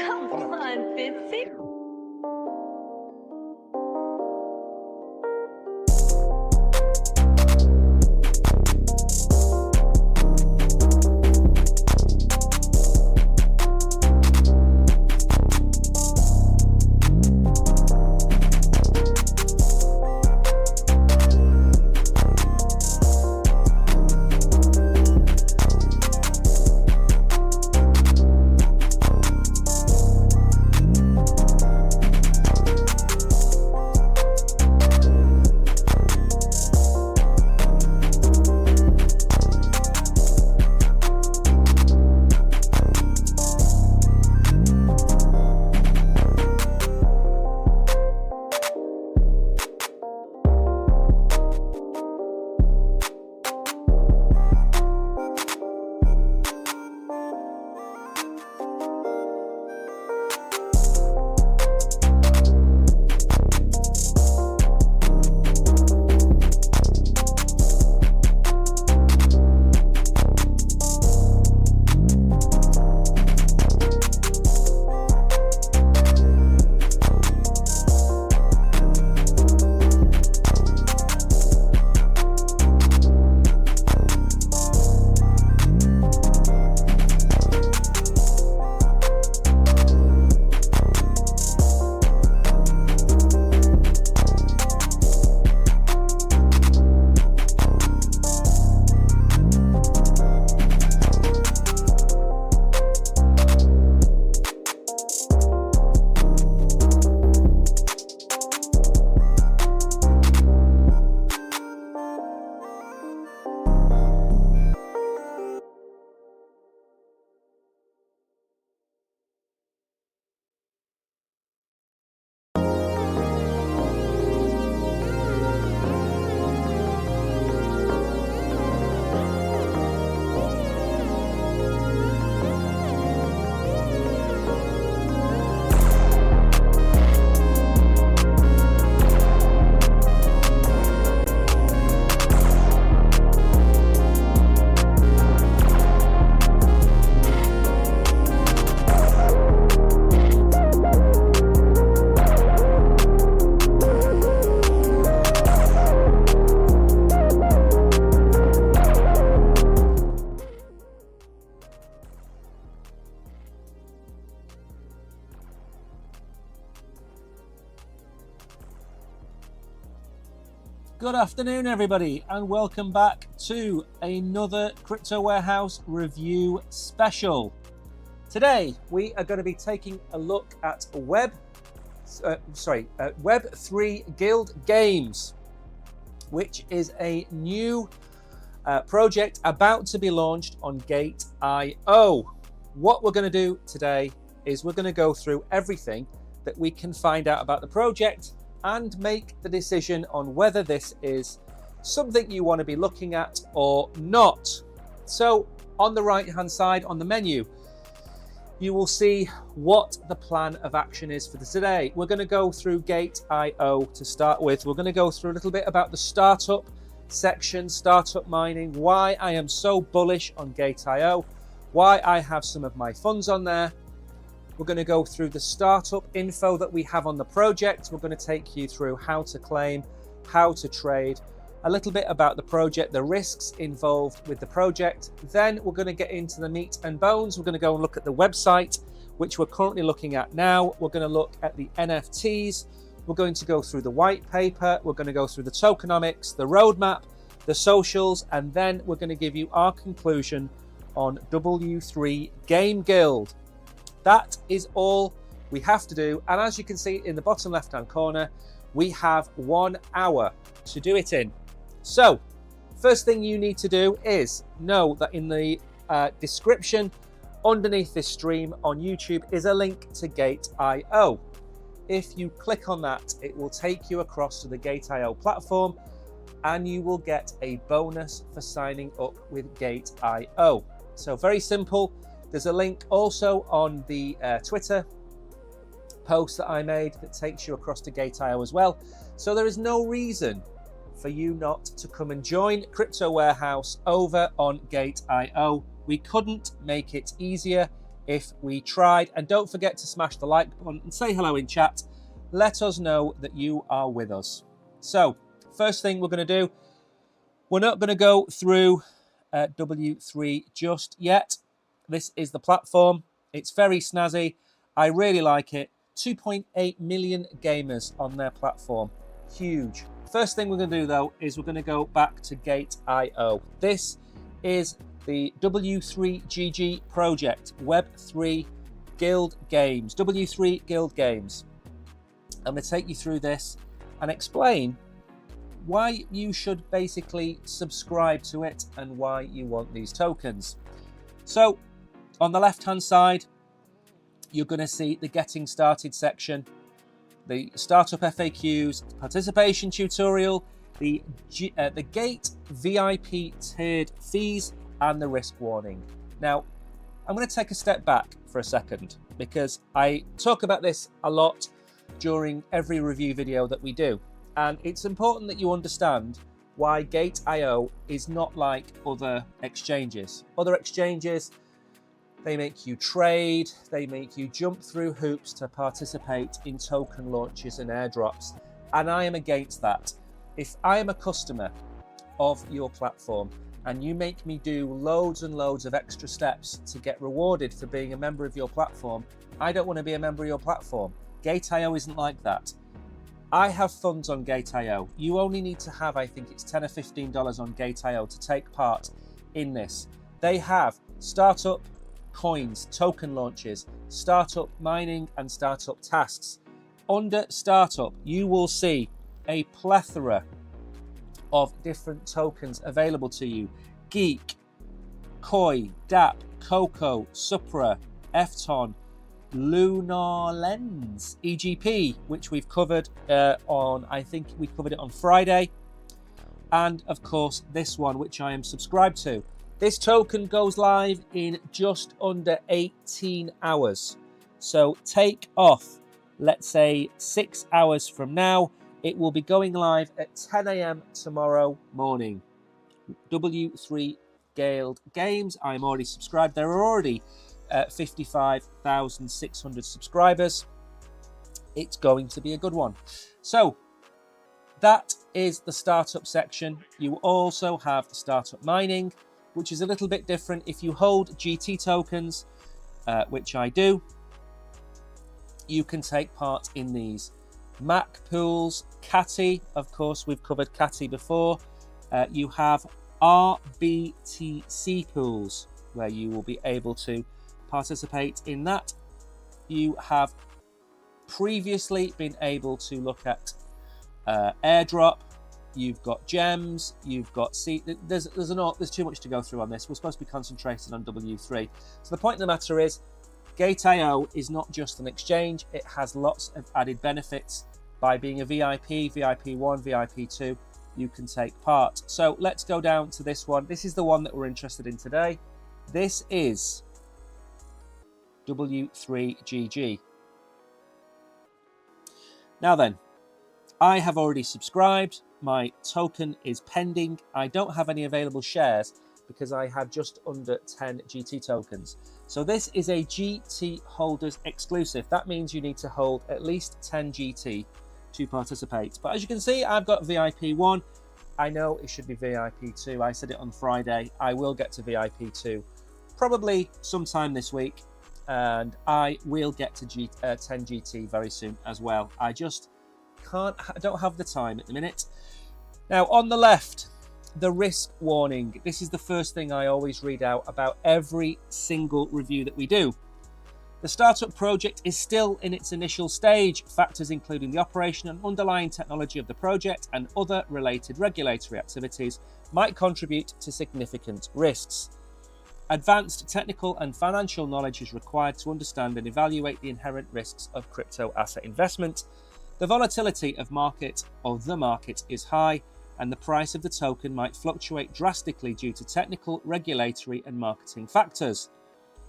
Come on, Fitzy. Good afternoon, everybody, and welcome back to another Crypto Warehouse review special. Today, we are going to be taking a look at Web3 Guild Games, which is a new project about to be launched on GateIO. What we're going to do today is we're going to go through everything that we can find out about the project and make the decision on whether this is something you want to be looking at or not. So on the right hand side on the menu, you will see what the plan of action is for today. We're going to go through GateIO to start with. We're going to go through a little bit about the startup section, startup mining, why I am so bullish on GateIO, why I have some of my funds on there. We're going to go through the startup info that we have on the project. We're going to take you through how to claim, how to trade, a little bit about the project, the risks involved with the project. Then we're going to get into the meat and bones. We're going to go and look at the website, which we're currently looking at now. We're going to look at the NFTs. We're going to go through the white paper. We're going to go through the tokenomics, the roadmap, the socials, and then we're going to give you our conclusion on W3 Game Guild. That is all we have to do. And as you can see in the bottom left-hand corner, we have 1 hour to do it in. So first thing you need to do is know that in the description underneath this stream on YouTube is a link to GateIO. If you click on that, it will take you across to the GateIO platform and you will get a bonus for signing up with GateIO. So very simple. There's a link also on the Twitter post that I made that takes you across to GateIO as well. So there is no reason for you not to come and join Crypto Warehouse over on GateIO. We couldn't make it easier. if we tried. And don't forget to smash the like button and say hello in chat. Let us know that you are with us. So, first thing we're going to do, we're not going to go through W3 just yet. This is the platform. It's very snazzy. I really like it. 2.8 million gamers on their platform. Huge. First thing we're going to do, though, is we're going to go back to GateIO. This is the W3GG project, Web3 Guild Games, W3 Guild Games. I'm going to take you through this and explain why you should basically subscribe to it and why you want these tokens. So, on the left-hand side, you're going to see the Getting Started section, the Startup FAQs, participation tutorial, the Gate VIP tiered fees, and the risk warning. Now, I'm going to take a step back for a second because I talk about this a lot during every review video that we do. And it's important that you understand why GateIO is not like other exchanges. Other exchanges, they make you trade, they make you jump through hoops to participate in token launches and airdrops. And I am against that. If I am a customer of your platform and you make me do loads and loads of extra steps to get rewarded for being a member of your platform, I don't want to be a member of your platform. GateIO isn't like that. I have funds on GateIO. You only need to have, I think it's $10 or $15 on GateIO to take part in this. They have startup coins, token launches, startup mining, and startup tasks. Under startup, you will see a plethora of different tokens available to you. Geek, Koi, DAP, Coco, Supra, Fton, Lunar Lens, EGP, which we've covered I think we covered it on Friday. And of course, this one, which I am subscribed to. This token goes live in just under 18 hours. So take off, let's say 6 hours from now. It will be going live at 10 a.m. tomorrow morning. W3 Guild Games. I'm already subscribed. There are already 55,600 subscribers. It's going to be a good one. So that is the startup section. You also have startup mining, which is a little bit different. If you hold GT tokens, which I do, you can take part in these. Mac pools, Catty, of course, we've covered Catty before. You have RBTC pools, where you will be able to participate in that. You have previously been able to look at airdrop. You've got gems. You've got there's too much to go through on this. We're supposed to be concentrating on W3. So the point of the matter is, GateIO is not just an exchange. It has lots of added benefits. By being a VIP, VIP1, VIP2, you can take part. So let's go down to this one. This is the one that we're interested in today. This is W3GG. Now then, I have already subscribed. My token is pending. I don't have any available shares because I have just under 10 GT tokens. So this is a GT holders exclusive. That means you need to hold at least 10 GT to participate. But as you can see, I've got VIP 1. I know it should be VIP 2. I said it on Friday. I will get to VIP 2 probably sometime this week, and I will get to 10 GT very soon as well. I just I don't have the time at the minute. Now on the left, the risk warning. This is the first thing I always read out about every single review that we do. The startup project is still in its initial stage. Factors including the operation and underlying technology of the project and other related regulatory activities might contribute to significant risks. Advanced technical and financial knowledge is required to understand and evaluate the inherent risks of crypto asset investment. The volatility of the market is high, and the price of the token might fluctuate drastically due to technical, regulatory, and marketing factors.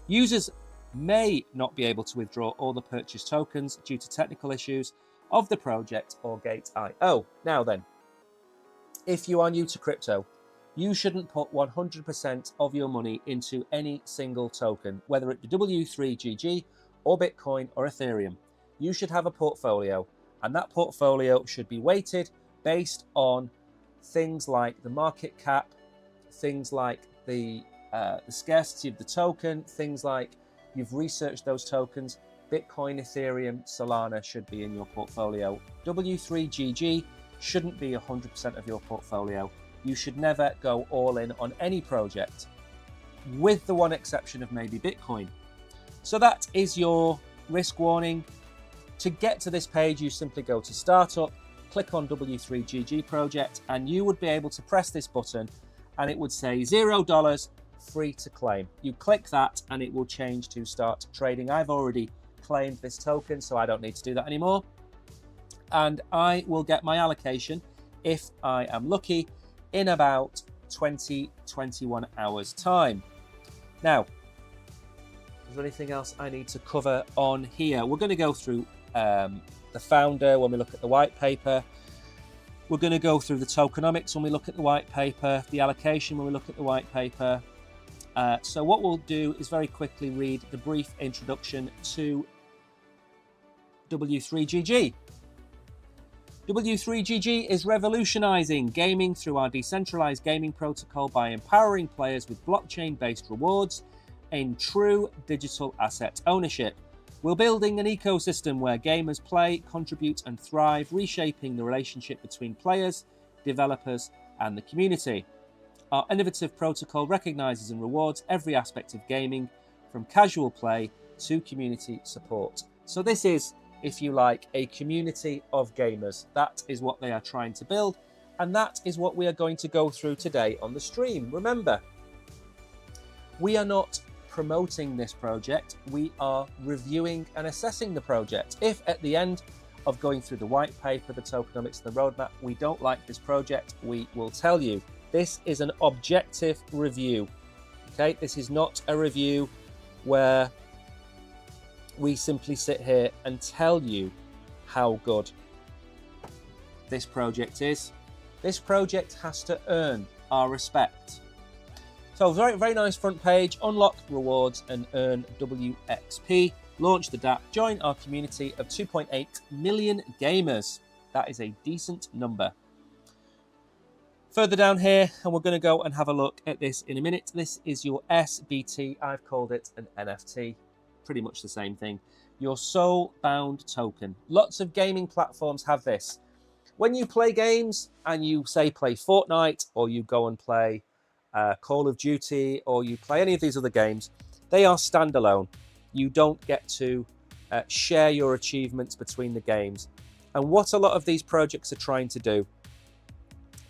Users may not be able to withdraw all the purchased tokens due to technical issues of the project or GateIO. Now then, if you are new to crypto, You shouldn't put 100% of your money into any single token, whether it be W3GG or Bitcoin or Ethereum. You should have a portfolio, and that portfolio should be weighted based on things like the market cap, things like the scarcity of the token, things like you've researched those tokens. Bitcoin, Ethereum, Solana should be in your portfolio. W3GG shouldn't be 100% of your portfolio. You should never go all in on any project, with the one exception of maybe Bitcoin. So that is your risk warning. To get to this page, you simply go to Startup, click on W3GG project, and you would be able to press this button and it would say $0 free to claim. You click that and it will change to start trading. I've already claimed this token, so I don't need to do that anymore. And I will get my allocation, if I am lucky, in about 21 hours time. Now, is there anything else I need to cover on here? We're going to go through the founder when we look at the white paper. We're going to go through the tokenomics when we look at the white paper, the allocation when we look at the white paper. So what we'll do is very quickly read the brief introduction to W3GG. W3GG is revolutionizing gaming through our decentralized gaming protocol by empowering players with blockchain-based rewards and true digital asset ownership. We're building an ecosystem where gamers play, contribute, and thrive, reshaping the relationship between players, developers, and the community. Our innovative protocol recognizes and rewards every aspect of gaming, from casual play to community support. So this is, if you like, a community of gamers. That is what they are trying to build, and that is what we are going to go through today on the stream. Remember, we are not promoting this project, we are reviewing and assessing the project. If at the end of going through the white paper, the tokenomics, the roadmap, we don't like this project, we will tell you. This is an objective review. Okay, this is not a review where we simply sit here and tell you how good this project is. This project has to earn our respect. So very, very nice front page. Unlock rewards and earn WXP. Launch the DApp. Join our community of 2.8 million gamers. That is a decent number. Further down here, and we're going to go and have a look at this in a minute. This is your SBT. I've called it an NFT. Pretty much the same thing. Your soul-bound token. Lots of gaming platforms have this. When you play games and you say play Fortnite, or you go and play Call of Duty, or you play any of these other games, they are standalone. You don't get to share your achievements between the games. And what a lot of these projects are trying to do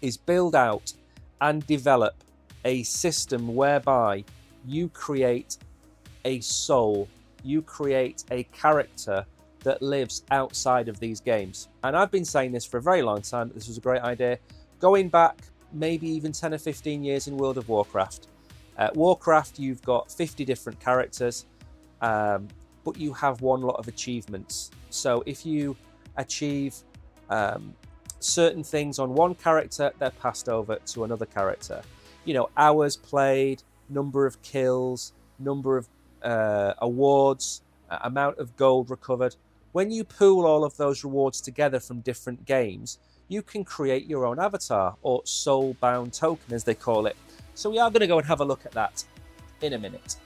is build out and develop a system whereby you create a soul, you create a character that lives outside of these games. And I've been saying this for a very long time, that this was a great idea. Going back maybe even 10 or 15 years in World of Warcraft. Warcraft, you've got 50 different characters, but you have one lot of achievements. So if you achieve certain things on one character, they're passed over to another character. You know, hours played, number of kills, number of awards, amount of gold recovered. When you pool all of those rewards together from different games, you can create your own avatar, or soul-bound token as they call it. So we are going to go and have a look at that in a minute.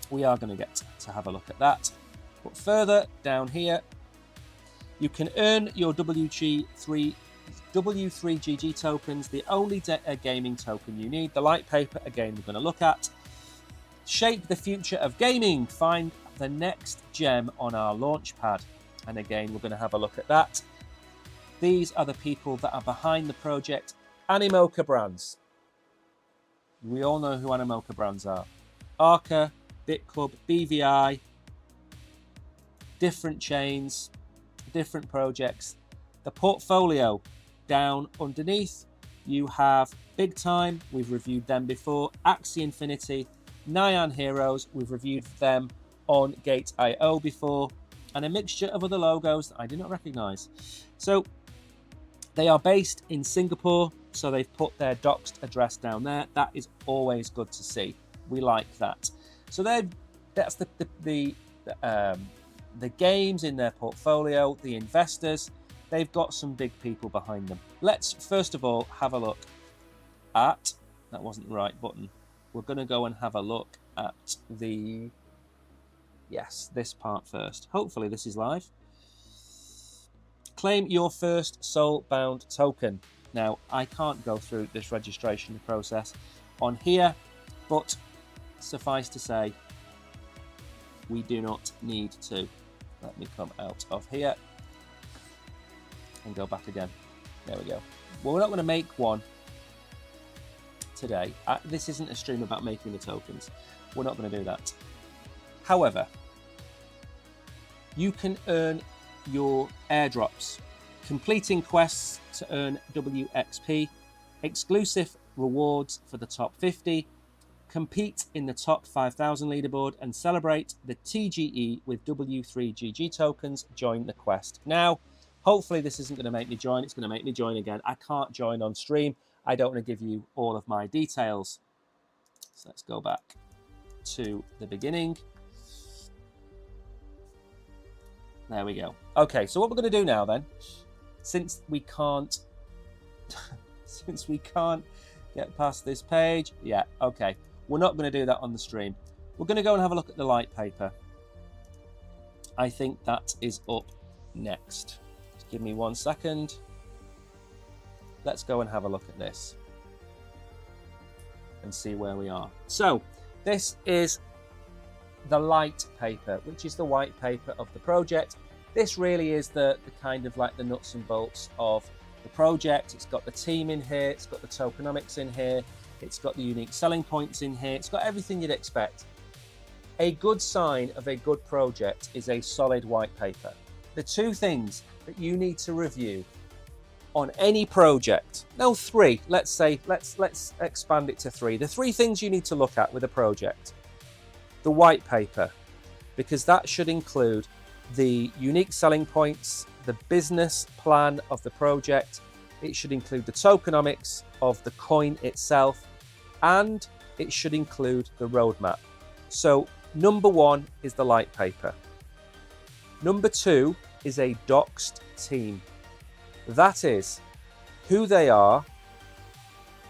We are going to get to have a look at that. But further down here, you can earn your W3GG tokens, the only gaming token you need. The light paper, again, we're going to look at. Shape the future of gaming. Find the next gem on our launch pad. And again, we're going to have a look at that. These are the people that are behind the project. Animoca Brands. We all know who Animoca Brands are. Arca, BitClub, BVI, different chains, different projects. The portfolio down underneath, you have Big Time, we've reviewed them before, Axie Infinity, Nyan Heroes, we've reviewed them on GateIO before, and a mixture of other logos that I did not recognize. So They are based in Singapore, so they've put their doxed address down there. That is always good to see. We like that. So that's the games in their portfolio, the investors. They've got some big people behind them. Let's first of all have a look at, that wasn't the right button. We're going to go and have a look at this part first. Hopefully this is live. Claim your first soul-bound token. Now, I can't go through this registration process on here, but suffice to say, we do not need to. Let me come out of here and go back again. There we go. Well, we're not going to make one today. This isn't a stream about making the tokens. We're not going to do that. However, you can earn your airdrops, completing quests to earn WXP, exclusive rewards for the top 50, compete in the top 5,000 leaderboard, and celebrate the TGE with W3GG tokens. Join the quest. Now, hopefully this isn't going to make me join. It's going to make me join again. I can't join on stream. I don't want to give you all of my details. So let's go back to the beginning. There we go. Okay, so what we're going to do now then, since we can't get past this page, okay, we're not going to do that on the stream. We're going to go and have a look at the light paper. I think that is up next. Just give me 1 second. Let's go and have a look at this and see where we are. So this is the light paper, which is the white paper of the project. This really is the kind of like the nuts and bolts of the project. It's got the team in here, it's got the tokenomics in here, it's got the unique selling points in here, it's got everything you'd expect. A good sign of a good project is a solid white paper. The two things that you need to review on any project, no, three, let's expand it to three. The three things you need to look at with a project: the white paper, because that should include the unique selling points, the business plan of the project, it should include the tokenomics of the coin itself, and it should include the roadmap. So number one is the light paper. Number two is a doxed team. That is who they are,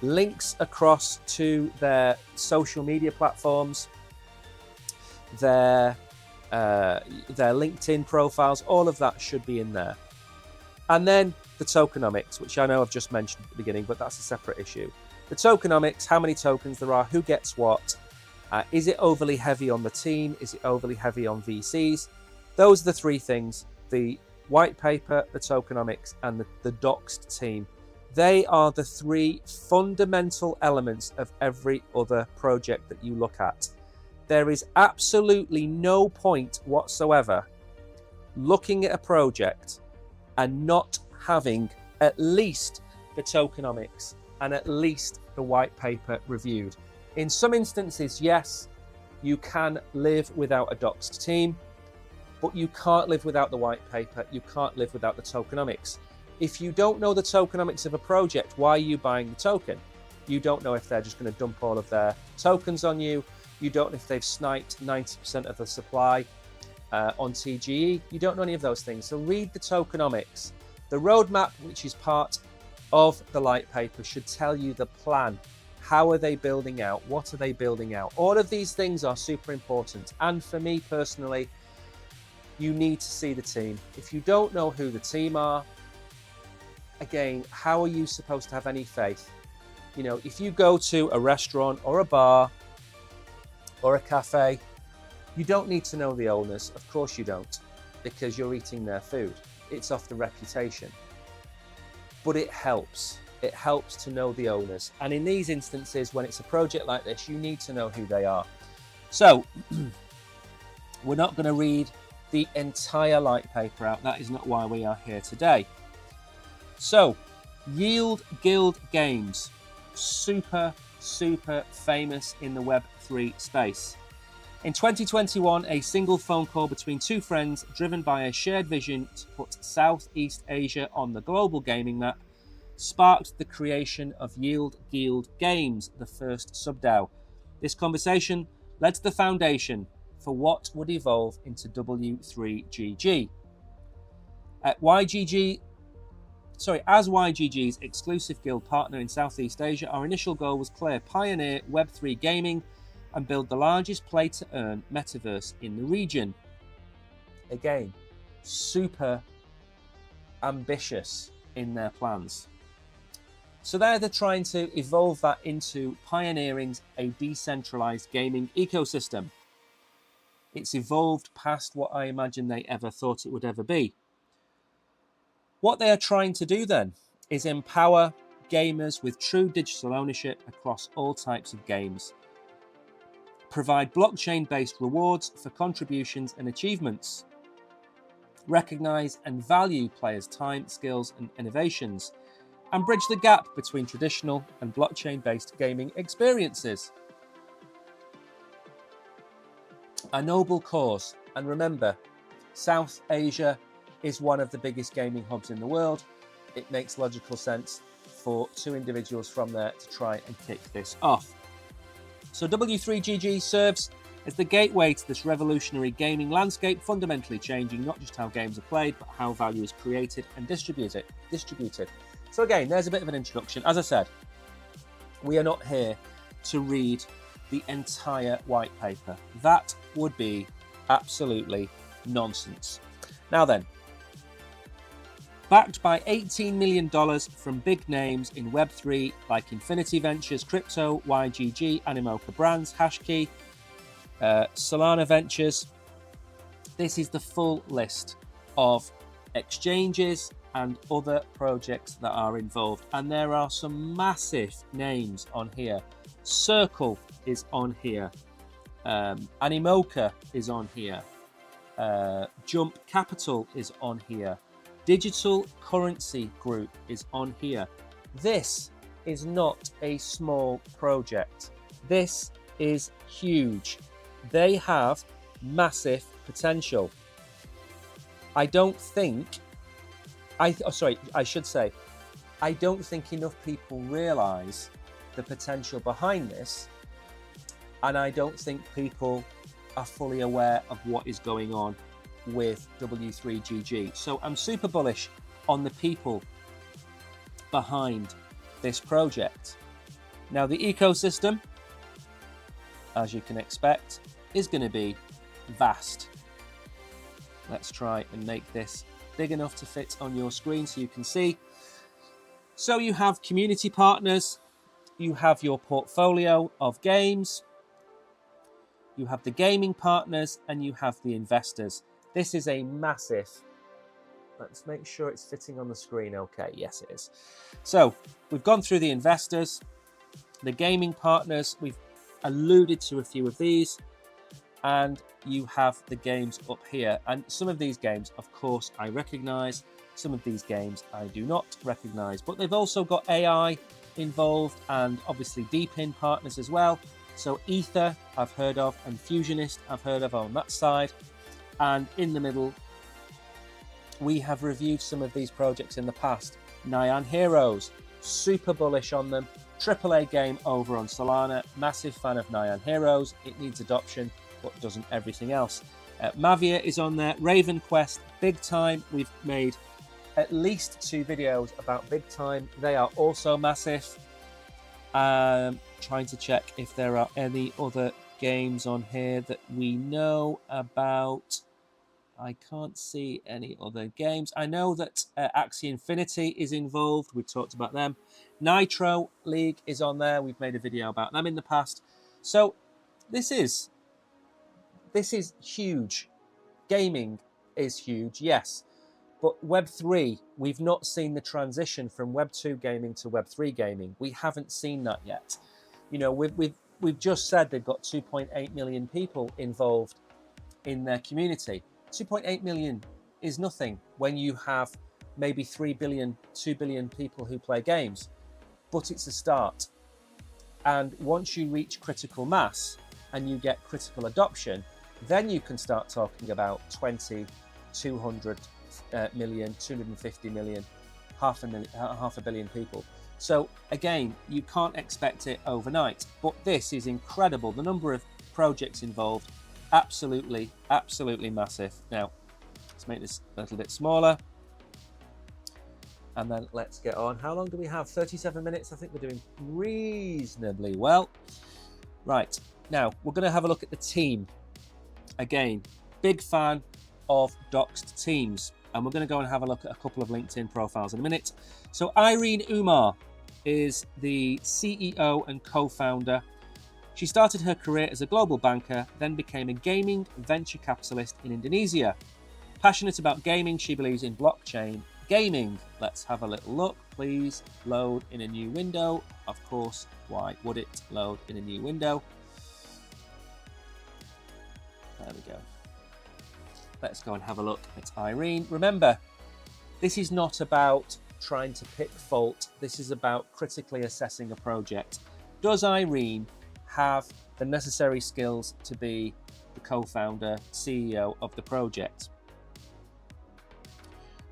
links across to their social media platforms, their LinkedIn profiles, all of that should be in there. And then the tokenomics, which I know I've just mentioned at the beginning, but that's a separate issue. The tokenomics, how many tokens there are, who gets what, is it overly heavy on the team, is it overly heavy on VCs? Those are the three things: the white paper, the tokenomics, and the doxed team. They are the three fundamental elements of every other project that you look at. There is absolutely no point whatsoever looking at a project and not having at least the tokenomics and at least the white paper reviewed. In some instances, yes, you can live without a doxed team, but you can't live without the white paper, you can't live without the tokenomics. If you don't know the tokenomics of a project, why are you buying the token? You don't know if they're just going to dump all of their tokens on you. You don't know if they've sniped 90% of the supply on TGE. You don't know any of those things. So read the tokenomics. The roadmap, which is part of the light paper, should tell you the plan. How are they building out? What are they building out? All of these things are super important. And for me personally, you need to see the team. If you don't know who the team are, again, how are you supposed to have any faith? You know, if you go to a restaurant or a bar or a cafe, you don't need to know the owners. Of course you don't, because you're eating their food. It's off the reputation. But it helps. It helps to know the owners. And in these instances, when it's a project like this, you need to know who they are. So we're not going to read the entire light paper out. That is not why we are here today. So, Yield Guild Games, super famous in the Web3 space. In 2021, a single phone call between two friends, driven by a shared vision to put Southeast Asia on the global gaming map, sparked the creation of Yield Guild Games, the first subDAO. This conversation led to the foundation for what would evolve into W3GG. As YGG's exclusive guild partner in Southeast Asia, our initial goal was clear: pioneer Web3 gaming and build the largest play-to-earn metaverse in the region. Again, super ambitious in their plans. So they're trying to evolve that into pioneering a decentralized gaming ecosystem. It's evolved past what I imagine they ever thought it would ever be. What they are trying to do then is empower gamers with true digital ownership across all types of games, provide blockchain-based rewards for contributions and achievements, recognize and value players' time, skills, and innovations, and bridge the gap between traditional and blockchain-based gaming experiences. A noble cause, and remember, South Asia is one of the biggest gaming hubs in the world. It makes logical sense for two individuals from there to try and kick this off. So W3GG serves as the gateway to this revolutionary gaming landscape, fundamentally changing not just how games are played, but how value is created and distributed. So again, there's a bit of an introduction. As I said, we are not here to read the entire white paper. That would be absolutely nonsense. Now then, backed by $18 million from big names in Web3 like Infinity Ventures, Crypto, YGG, Animoca Brands, Hashkey, Solana Ventures. This is the full list of exchanges and other projects that are involved. And there are some massive names on here. Circle is on here. Animoca is on here. Jump Capital is on here. Digital Currency Group is on here. This is not a small project. This is huge. They have massive potential. I don't think enough people realize the potential behind this, and I don't think people are fully aware of what is going on with W3GG. So I'm super bullish on the people behind this project. Now, the ecosystem, as you can expect, is going to be vast. Let's try and make this big enough to fit on your screen so you can see. So you have community partners, you have your portfolio of games, you have the gaming partners, and you have the investors. This is a massive, let's make sure it's fitting on the screen. Okay, yes it is. So we've gone through the investors, the gaming partners, we've alluded to a few of these, and you have the games up here. And some of these games, of course, I recognize. Some of these games I do not recognize, but they've also got AI involved and obviously deep-in partners as well. So Ether, I've heard of, and Fusionist, I've heard of on that side. And in the middle, we have reviewed some of these projects in the past. Nyan Heroes, super bullish on them. AAA game over on Solana, massive fan of Nyan Heroes. It needs adoption, but doesn't everything else. Mavia is on there. Raven Quest, big time. We've made at least 2 videos about big time. They are also massive. Trying to check if there are any other games on here that we know about. I can't see any other games. I know that Axie Infinity is involved. We've talked about them. Nitro League is on there. We've made a video about them in the past. So this is huge. Gaming is huge, yes. But Web3, we've not seen the transition from Web2 gaming to Web3 gaming. We haven't seen that yet. You know, we've just said they've got 2.8 million people involved in their community. 2.8 million is nothing when you have maybe 3 billion, 2 billion people who play games. But it's a start. And once you reach critical mass and you get critical adoption, then you can start talking about 20, 200 million, 250 million. half a billion people. So again, you can't expect it overnight, but this is incredible. The number of projects involved, absolutely massive. Now, let's make this a little bit smaller. And then let's get on. How long do we have? 37 minutes. I think we're doing reasonably well. Right, now we're going to have a look at the team. Again, big fan of doxed teams. And we're going to go and have a look at a couple of LinkedIn profiles in a minute. So Irene Umar is the CEO and co-founder. She started her career as a global banker, then became a gaming venture capitalist in Indonesia. Passionate about gaming, she believes in blockchain gaming. Let's have a little look. Please load in a new window. Of course, why would it load in a new window? There we go. Let's go and have a look at Irene. Remember, this is not about trying to pick fault. This is about critically assessing a project. Does Irene have the necessary skills to be the co-founder, CEO of the project?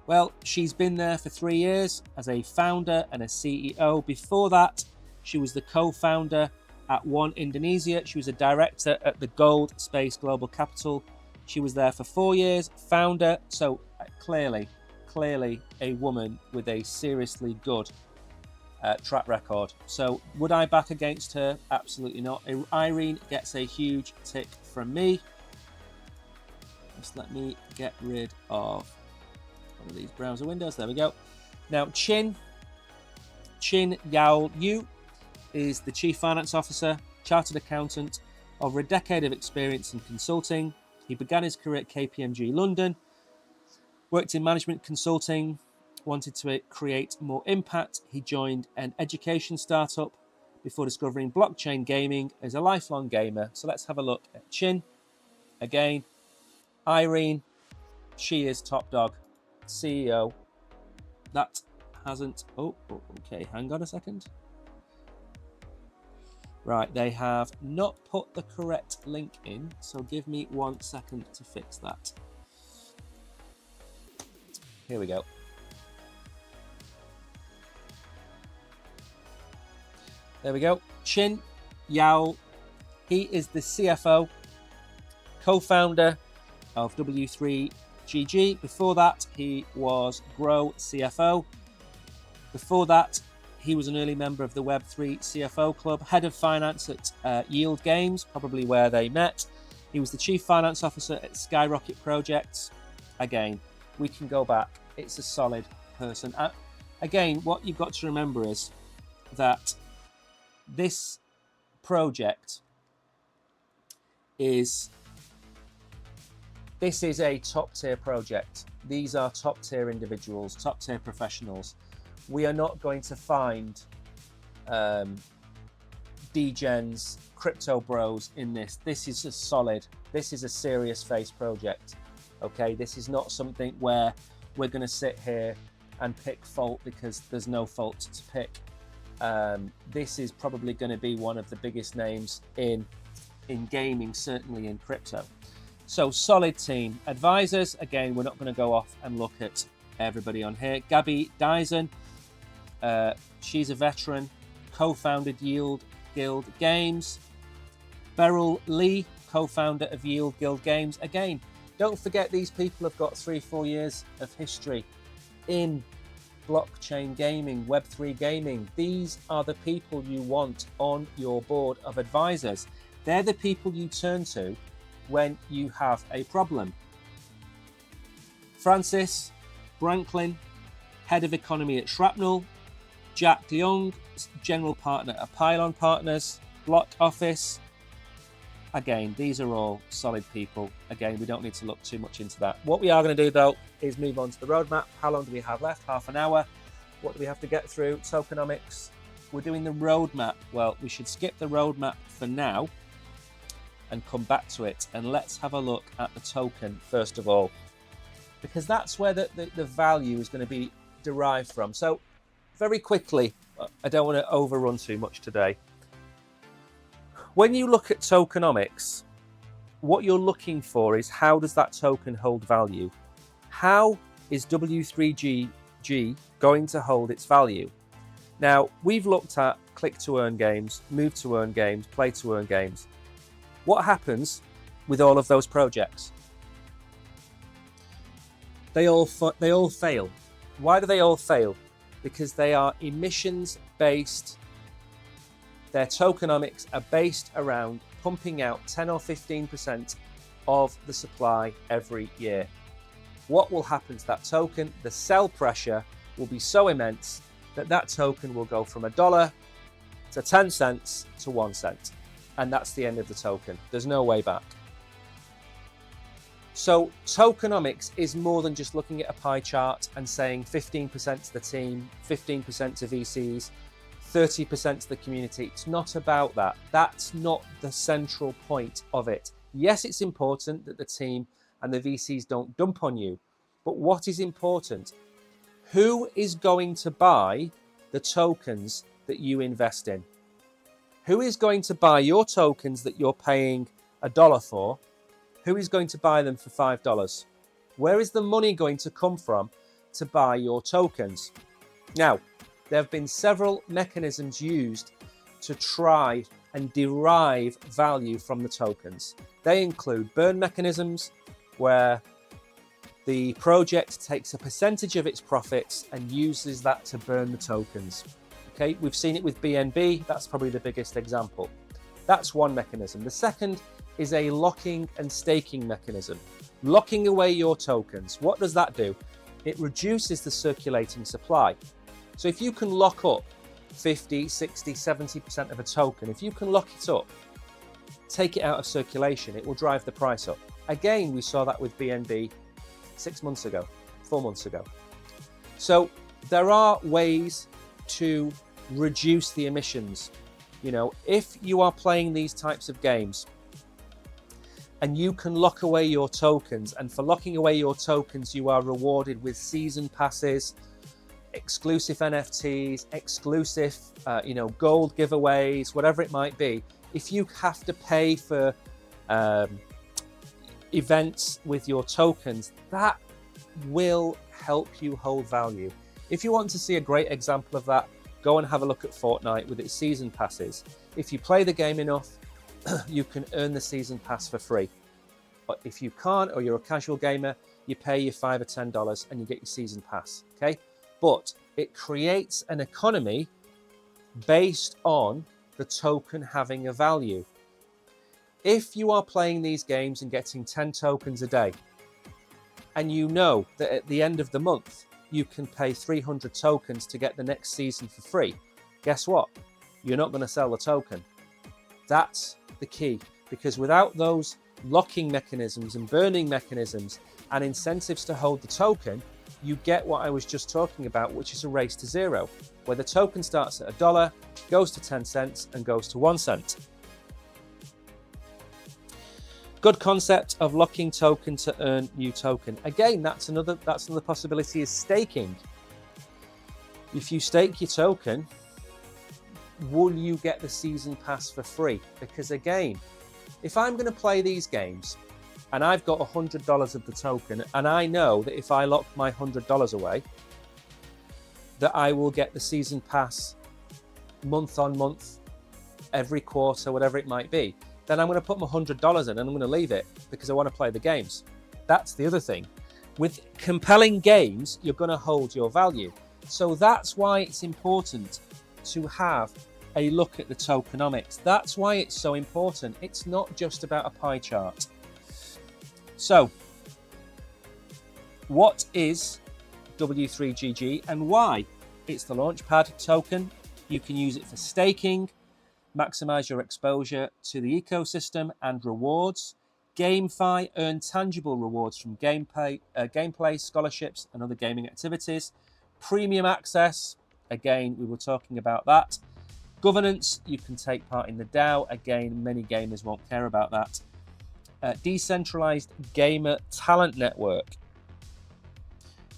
Well, she's been there for 3 years as a founder and a CEO. Before that, she was the co-founder at One Indonesia. She was a director at the Gold Space Global Capital. She was there for 4 years, founder. So clearly a woman with a seriously good track record. So would I back against her? Absolutely not. Irene gets a huge tick from me. Just let me get rid of one of these browser windows. There we go. Now Chin Yao Yu is the Chief Finance Officer, Chartered Accountant, over a decade of experience in consulting. He began his career at KPMG London, worked in management consulting, wanted to create more impact. He joined an education startup before discovering blockchain gaming as a lifelong gamer. So let's have a look at Chin. Again, Irene, she is top dog, CEO. That hasn't, okay, hang on a second. Right, they have not put the correct link in, so give me 1 second to fix that. Here we go. There we go. Chin Yao, he is the CFO, co-founder of W3GG. Before that, he was Grow CFO. Before that, he was an early member of the Web3 CFO Club, head of finance at Yield Games, probably where they met. He was the chief finance officer at Skyrocket Projects. Again, we can go back. It's a solid person. Again, what you've got to remember is that this project is a top tier project. These are top tier individuals, top tier professionals. We are not going to find degens, crypto bros in this. This is a solid, this is a serious face project. Okay, this is not something where we're going to sit here and pick fault because there's no fault to pick. This is probably going to be one of the biggest names in gaming, certainly in crypto. So solid team. Advisors, again, we're not going to go off and look at everybody on here. Gabby Dyson, she's a veteran, co-founded Yield Guild Games. Beryl Lee, co-founder of Yield Guild Games. Again, don't forget these people have got 3-4 years of history in blockchain gaming, Web3 gaming. These are the people you want on your board of advisors. They're the people you turn to when you have a problem. Francis Branklin, head of economy at Shrapnel. Jack Leung, general partner at Pylon Partners. Block Office. Again, these are all solid people. Again, we don't need to look too much into that. What we are going to do, though, is move on to the roadmap. How long do we have left? Half an hour. What do we have to get through? Tokenomics. We're doing the roadmap. Well, we should skip the roadmap for now and come back to it. And let's have a look at the token, first of all, because that's where the value is going to be derived from. So very quickly, I don't want to overrun too much today. When you look at tokenomics, what you're looking for is how does that token hold value? How is W3G W3GG going to hold its value? Now, we've looked at click to earn games, move to earn games, play to earn games. What happens with all of those projects? They all fail. Why do they all fail? Because they are emissions based. Their tokenomics are based around pumping out 10 or 15% of the supply every year. What will happen to that token? The sell pressure will be so immense that that token will go from $1 to 10 cents to 1 cent. And that's the end of the token. There's no way back. So tokenomics is more than just looking at a pie chart and saying 15% to the team, 15% to VCs, 30% to the community. It's not about that. That's not the central point of it. Yes, it's important that the team and the VCs don't dump on you, but what is important? Who is going to buy the tokens that you invest in? Who is going to buy your tokens that you're paying $1 for? Who is going to buy them for $5? Where is the money going to come from to buy your tokens? Now, there have been several mechanisms used to try and derive value from the tokens. They include burn mechanisms, where the project takes a percentage of its profits and uses that to burn the tokens. Okay, we've seen it with BNB. That's probably the biggest example. That's one mechanism. The second is a locking and staking mechanism. Locking away your tokens. What does that do? It reduces the circulating supply. So if you can lock up 50, 60, 70% of a token, if you can lock it up, take it out of circulation, it will drive the price up. Again, we saw that with BNB 6 months ago, 4 months ago. So there are ways to reduce the emissions. You know, if you are playing these types of games and you can lock away your tokens, and for locking away your tokens, you are rewarded with season passes, exclusive NFTs, exclusive, gold giveaways, whatever it might be. If you have to pay for events with your tokens, that will help you hold value. If you want to see a great example of that, go and have a look at Fortnite with its season passes. If you play the game enough, you can earn the season pass for free. But if you can't, or you're a casual gamer, you pay your $5 or $10 and you get your season pass. Okay, but it creates an economy based on the token having a value. If you are playing these games and getting 10 tokens a day, and you know that at the end of the month you can pay 300 tokens to get the next season for free, guess what? You're not going to sell the token. That's the key, because without those locking mechanisms and burning mechanisms and incentives to hold the token, you get what I was just talking about, which is a race to zero, where the token starts at $1, goes to 10 cents and goes to 1 cent. Good concept of locking token to earn new token. Again, that's another possibility, is staking. If you stake your token, will you get the season pass for free? Because again, if I'm going to play these games and I've got $100 of the token, and I know that if I lock my $100 away, that I will get the season pass month on month, every quarter, whatever it might be, then I'm going to put my $100 in and I'm going to leave it because I want to play the games. That's the other thing. With compelling games, you're going to hold your value. So that's why it's important to have a look at the tokenomics. That's why it's so important. It's not just about a pie chart. So, what is W3GG and why? It's the Launchpad token. You can use it for staking, maximize your exposure to the ecosystem and rewards. GameFi, earn tangible rewards from gameplay, scholarships, and other gaming activities. Premium access, again, we were talking about that. Governance, you can take part in the DAO. Again, many gamers won't care about that. Decentralized gamer talent network.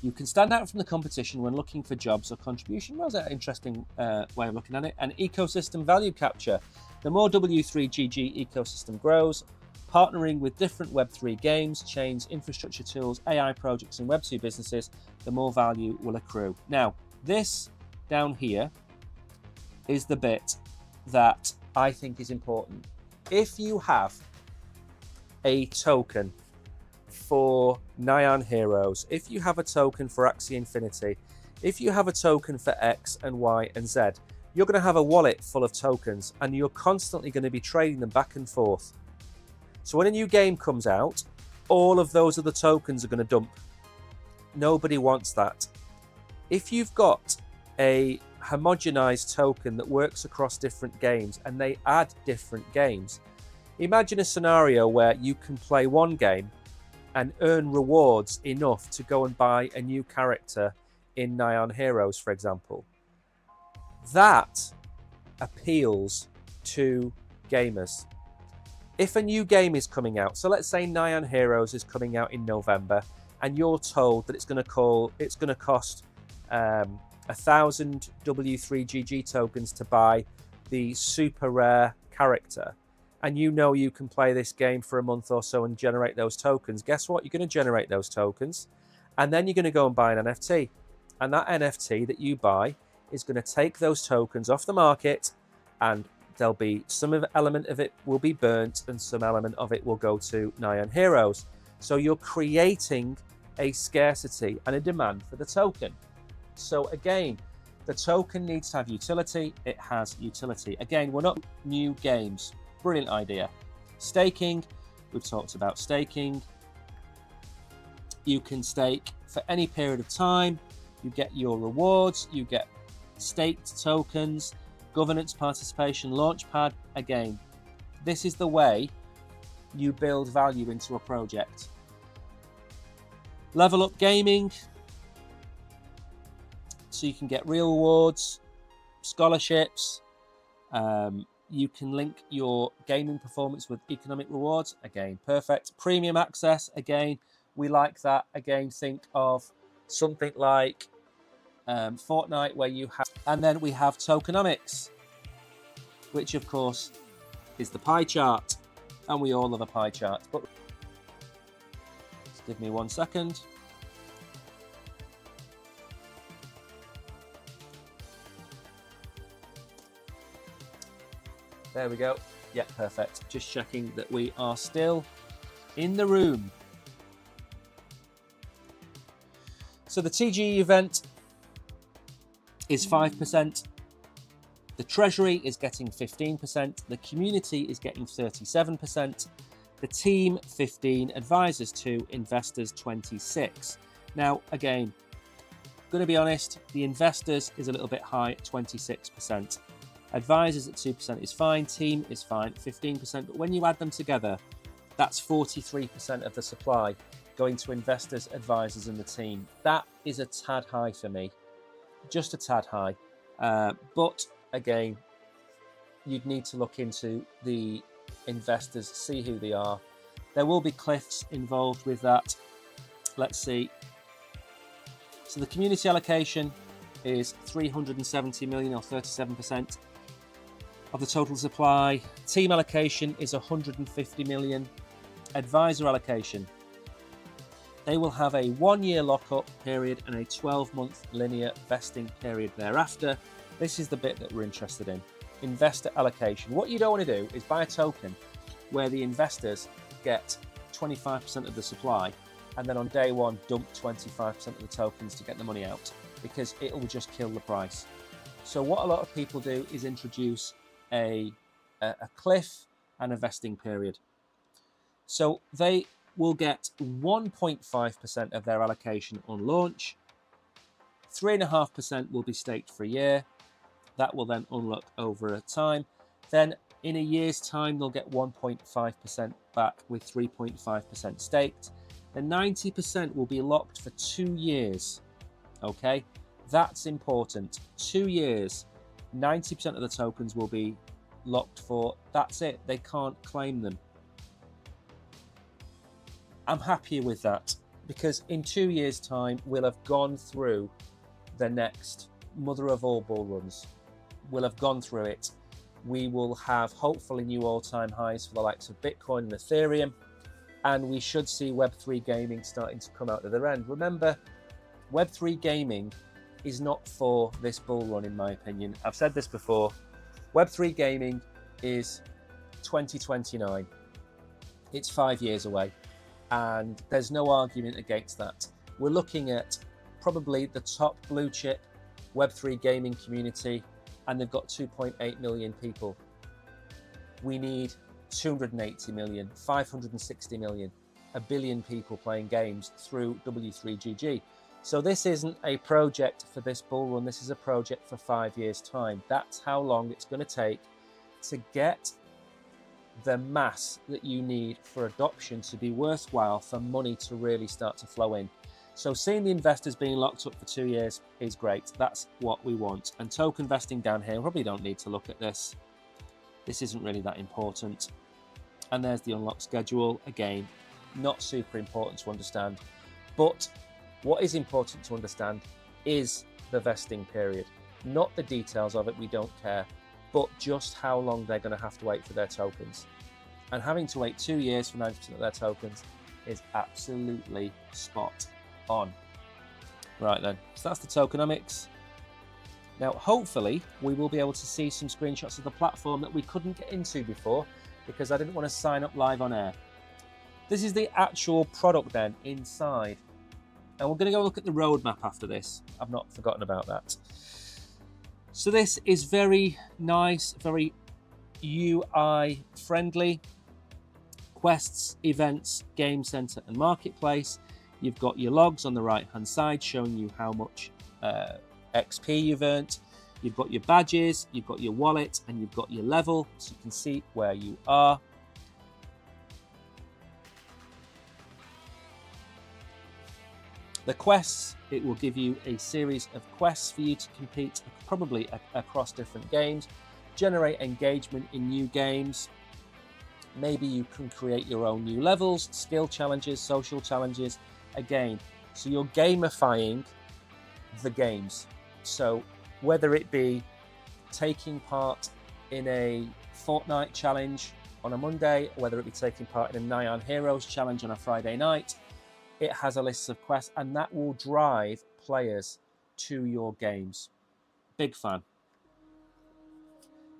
You can stand out from the competition when looking for jobs or contribution. Well, that's an interesting way of looking at it. And ecosystem value capture. The more W3GG ecosystem grows, Partnering with different Web3 games, chains, infrastructure tools, AI projects, and Web2 businesses, the more value will accrue. Now, this down here is the bit that I think is important. If you have a token for Nyan Heroes, if you have a token for Axie Infinity, if you have a token for X and Y and Z, you're going to have a wallet full of tokens and you're constantly going to be trading them back and forth. So when a new game comes out, all of those other tokens are going to dump. Nobody wants that. If you've got a homogenized token that works across different games and they add different games, imagine a scenario where you can play one game and earn rewards enough to go and buy a new character in Nyan Heroes, for example. That appeals to gamers. If a new game is coming out, so let's say Nyan Heroes is coming out in November, and you're told that it's going to cost 1,000 W3GG tokens to buy the super rare character, and you know you can play this game for a month or so and generate those tokens. Guess what? You're going to generate those tokens, and then you're going to go and buy an NFT, and that NFT that you buy is going to take those tokens off the market, and there'll be some element of it will be burnt and some element of it will go to Nyan Heroes. So you're creating a scarcity and a demand for the token. So again, the token needs to have utility. It has utility. Again, we're not new games. Brilliant idea. Staking, we've talked about staking. You can stake for any period of time. You get your rewards, you get staked tokens, governance, participation, launchpad. Again, this is the way you build value into a project. Level up gaming, so you can get real rewards, scholarships. You can link your gaming performance with economic rewards. Again, perfect. Premium access. Again, we like that. Again, think of something like Fortnite, where you have, and then we have tokenomics, which of course is the pie chart, and we all love a pie chart. But just give me 1 second. There we go. Yeah, perfect. Just checking that we are still in the room. So the TGE event is 5%. The Treasury is getting 15%. The community is getting 37%. The team 15%, advisors 2%, investors 26%. Now, again, going to be honest, the investors is a little bit high at 26%. Advisors at 2% is fine, team is fine, 15%, but when you add them together, that's 43% of the supply going to investors, advisors, and the team. That is a tad high for me, just a tad high. But again, you'd need to look into the investors, see who they are. There will be cliffs involved with that. Let's see. So the community allocation is 370 million, or 37%. Of the total supply. Team allocation is 150 million. Advisor allocation, they will have a 1-year lockup period and a 12-month linear vesting period thereafter. This is the bit that we're interested in. Investor allocation. What you don't want to do is buy a token where the investors get 25% of the supply and then on day one dump 25% of the tokens to get the money out, because it will just kill the price. So what a lot of people do is introduce a cliff and a vesting period. So they will get 1.5% of their allocation on launch. 3.5% will be staked for a year. That will then unlock over a time. Then in a year's time, they'll get 1.5% back with 3.5% staked. The 90% will be locked for 2 years. Okay, that's important. 2 years. 90% of the tokens will be locked for. That's it. They can't claim them. I'm happy with that, because in 2 years' time, we'll have gone through the next mother of all bull runs. We'll have gone through it. We will have hopefully new all-time highs for the likes of Bitcoin and Ethereum, and we should see Web3 gaming starting to come out the other end. Remember, Web3 gaming is not for this bull run, in my opinion. I've said this before. Web3 gaming is 2029. It's 5 years away, and there's no argument against that. We're looking at probably the top blue chip Web3 gaming community, and they've got 2.8 million people. We need 280 million, 560 million, a billion people playing games through W3GG. So this isn't a project for this bull run, this is a project for 5 years' time. That's how long it's going to take to get the mass that you need for adoption to be worthwhile, for money to really start to flow in. So seeing the investors being locked up for 2 years is great. That's what we want. And token vesting down here, probably don't need to look at this. This isn't really that important. And there's the unlock schedule. Again, not super important to understand. But what is important to understand is the vesting period. Not the details of it, we don't care, but just how long they're going to have to wait for their tokens. And having to wait 2 years for 90% of their tokens is absolutely spot on. Right then, so that's the tokenomics. Now, hopefully, we will be able to see some screenshots of the platform that we couldn't get into before because I didn't want to sign up live on air. This is the actual product then inside. And we're going to go look at the roadmap after this. I've not forgotten about that. So this is very nice, very UI friendly. Quests, events, game center and marketplace. You've got your logs on the right hand side showing you how much XP you've earned. You've got your badges, you've got your wallet, and you've got your level, so you can see where you are. The quests, it will give you a series of quests for you to compete probably across different games, generate engagement in new games. Maybe you can create your own new levels, skill challenges, social challenges. Again, so you're gamifying the games. So whether it be taking part in a Fortnite challenge on a Monday, or whether it be taking part in a Nyan Heroes challenge on a Friday night, it has a list of quests, and that will drive players to your games. Big fan.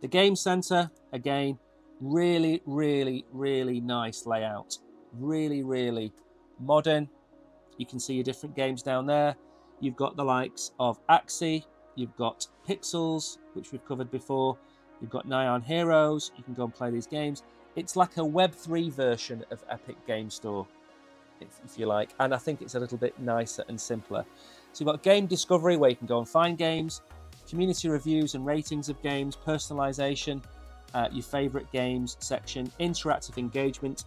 The game center, again, really, really, really nice layout. Really, really modern. You can see your different games down there. You've got the likes of Axie, you've got Pixels, which we've covered before. You've got Nyan Heroes. You can go and play these games. It's like a Web3 version of Epic Game Store, if you like, and I think it's a little bit nicer and simpler. So you've got game discovery, where you can go and find games, community reviews and ratings of games, personalization, your favorite games section, interactive engagement,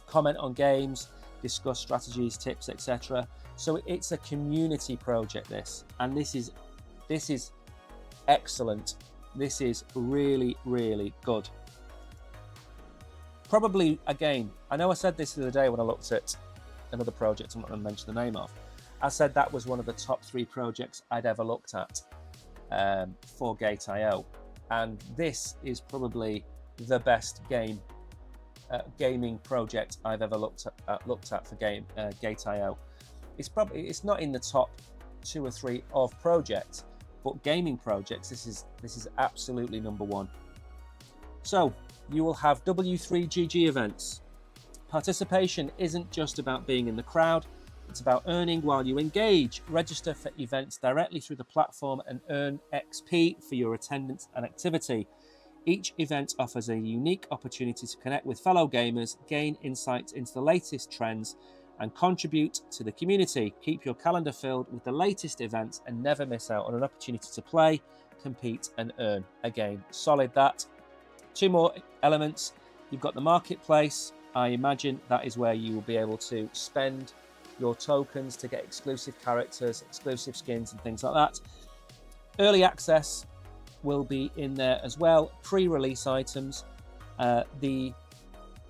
comment on games, discuss strategies, tips, etc. So it's a community project, this, and this is excellent. This is really, really good. Probably, again, I know I said this the other day when I looked at another project I'm not going to mention the name of. I said that was one of the top 3 projects I'd ever looked at for GateIO. And this is probably the best gaming project I've ever looked at for GateIO. It's not in the top 2 or 3 of projects, but gaming projects, this is absolutely number 1. So you will have W3GG events. Participation isn't just about being in the crowd, it's about earning while you engage. Register for events directly through the platform and earn XP for your attendance and activity. Each event offers a unique opportunity to connect with fellow gamers, gain insights into the latest trends, and contribute to the community. Keep your calendar filled with the latest events and never miss out on an opportunity to play, compete, and earn. Again, solid that. 2 more elements. You've got the marketplace. I imagine that is where you will be able to spend your tokens to get exclusive characters, exclusive skins, and things like that. Early access will be in there as well. Pre-release items. The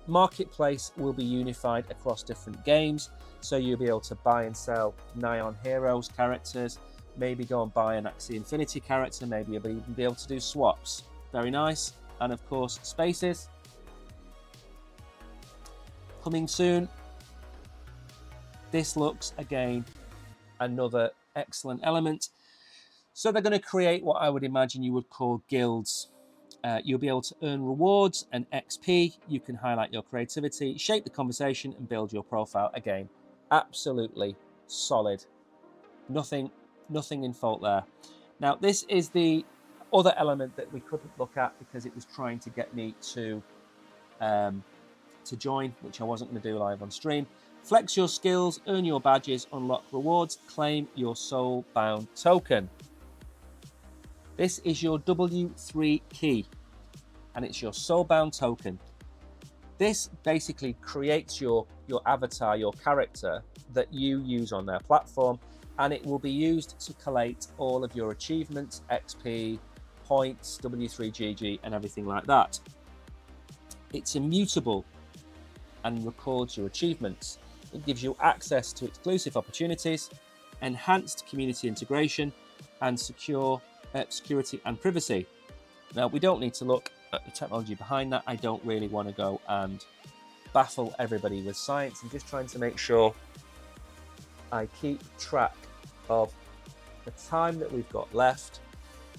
marketplace will be unified across different games, so you'll be able to buy and sell Nyan Heroes characters, maybe go and buy an Axie Infinity character, maybe you'll even be able to do swaps. very nice. And of course, spaces. Coming soon. This looks, again, another excellent element. So they're going to create what I would imagine you would call guilds. You'll be able to earn rewards and XP. You can highlight your creativity, shape the conversation, and build your profile. Again, absolutely solid. Nothing in fault there. Now, this is the other element that we couldn't look at because it was trying to get me to join, which I wasn't going to do live on stream. Flex your skills, earn your badges, unlock rewards, claim your soul-bound token. This is your W3 key, and it's your soul-bound token. This basically creates your avatar, your character that you use on their platform, and it will be used to collate all of your achievements, XP, points, W3GG, and everything like that. It's immutable and records your achievements. It gives you access to exclusive opportunities, enhanced community integration, and security and privacy. Now, we don't need to look at the technology behind that. I don't really want to go and baffle everybody with science. I'm just trying to make sure I keep track of the time that we've got left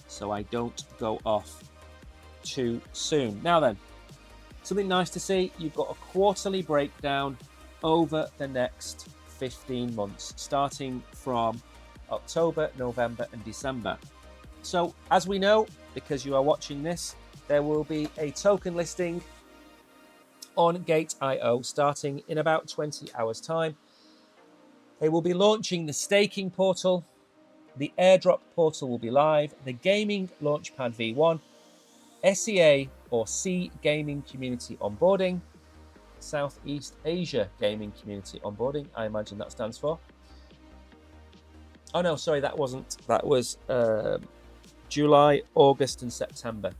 so I don't go off too soon. Now then, something nice to see, you've got a quarterly breakdown over the next 15 months, starting from October, November, and December. So, as we know, because you are watching this, there will be a token listing on GateIO starting in about 20 hours' time. They will be launching the staking portal, the airdrop portal will be live, the gaming launchpad V1, SEA or C gaming community onboarding, Southeast Asia gaming community onboarding, I imagine that stands for. Oh no, sorry, that wasn't. That was July, August, and September.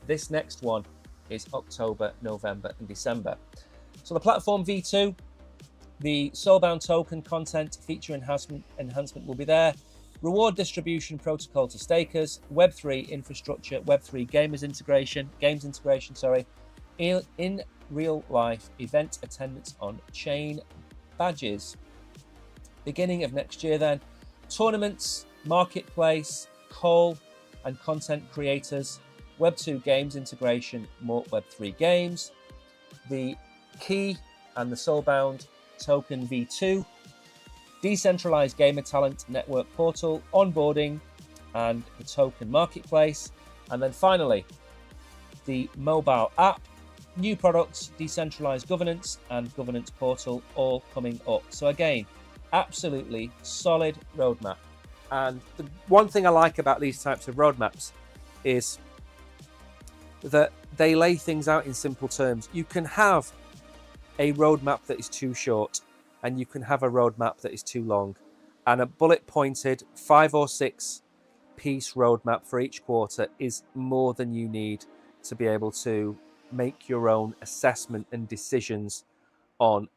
This next one is October, November, and December. So the platform V2, the soulbound token content feature enhancement will be there. Reward distribution protocol to stakers, Web3 infrastructure, Web3 games integration, in real life event attendance on chain badges. Beginning of next year then, tournaments, marketplace, call and content creators, Web2 games integration, more Web3 games, the key and the soulbound token V2, decentralized gamer talent network portal, onboarding, and the token marketplace. And then finally, the mobile app, new products, decentralized governance, and governance portal all coming up. So again, absolutely solid roadmap. And the one thing I like about these types of roadmaps is that they lay things out in simple terms. You can have a roadmap that is too short, and you can have a roadmap that is too long. And a bullet pointed 5 or 6 piece roadmap for each quarter is more than you need to be able to make your own assessment and decisions on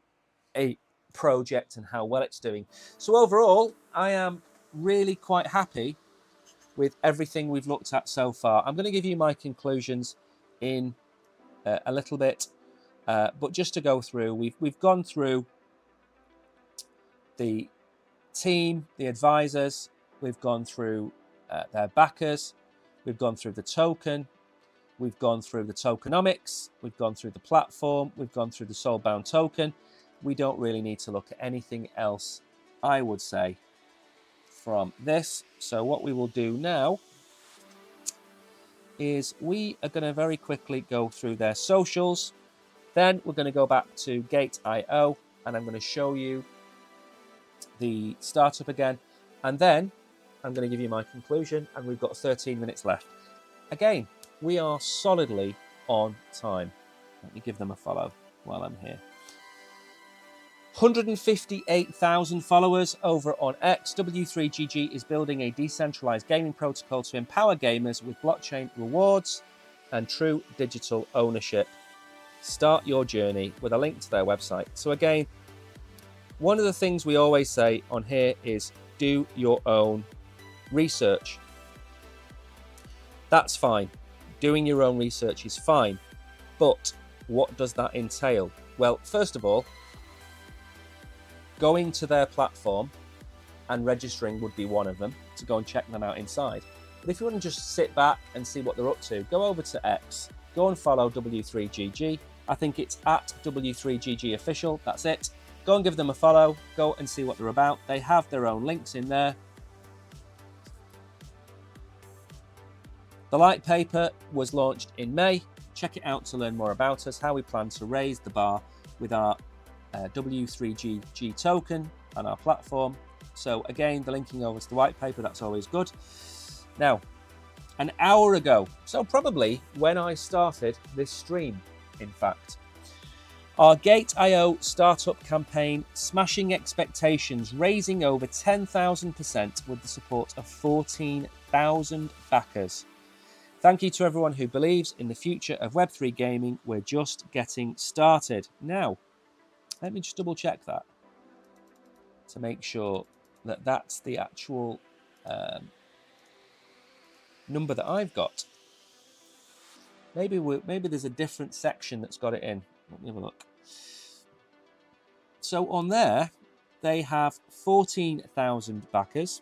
a project and how well it's doing. So overall, I am really quite happy with everything we've looked at so far. I'm going to give you my conclusions in a little bit, but just to go through, we've gone through the team, the advisors, we've gone through their backers, we've gone through the token, we've gone through the tokenomics, we've gone through the platform, we've gone through the soulbound token. We don't really need to look at anything else, I would say, from this. So what we will do now is we are going to very quickly go through their socials. Then we're going to go back to GateIO, and I'm going to show you the startup again, and then I'm going to give you my conclusion, and we've got 13 minutes left. Again, we are solidly on time. Let me give them a follow while I'm here. 158,000 followers over on X. W3GG is building a decentralized gaming protocol to empower gamers with blockchain rewards and true digital ownership. Start your journey with a link to their website. So again, one of the things we always say on here is do your own research. That's fine. doing your own research is fine, but what does that entail? Well, first of all, going to their platform and registering would be one of them, to go and check them out inside. But if you want to just sit back and see what they're up to, go over to X, go and follow W3GG. I think it's at W3GG official, that's it. Go and give them a follow, go and see what they're about. They have their own links in there. The light paper was launched in May. Check it out to learn more about us, how we plan to raise the bar with our W3GG token and our platform. So again, the linking over to the white paper, that's always good. Now, an hour ago, so probably when I started this stream, in fact, our GateIO startup campaign smashing expectations, raising over 10,000% with the support of 14,000 backers. Thank you to everyone who believes in the future of Web3 gaming. We're just getting started. Now, let me just double check that to make sure that that's the actual number that I've got. Maybe there's a different section that's got it in. Let me have a look. So on there, they have 14,000 backers.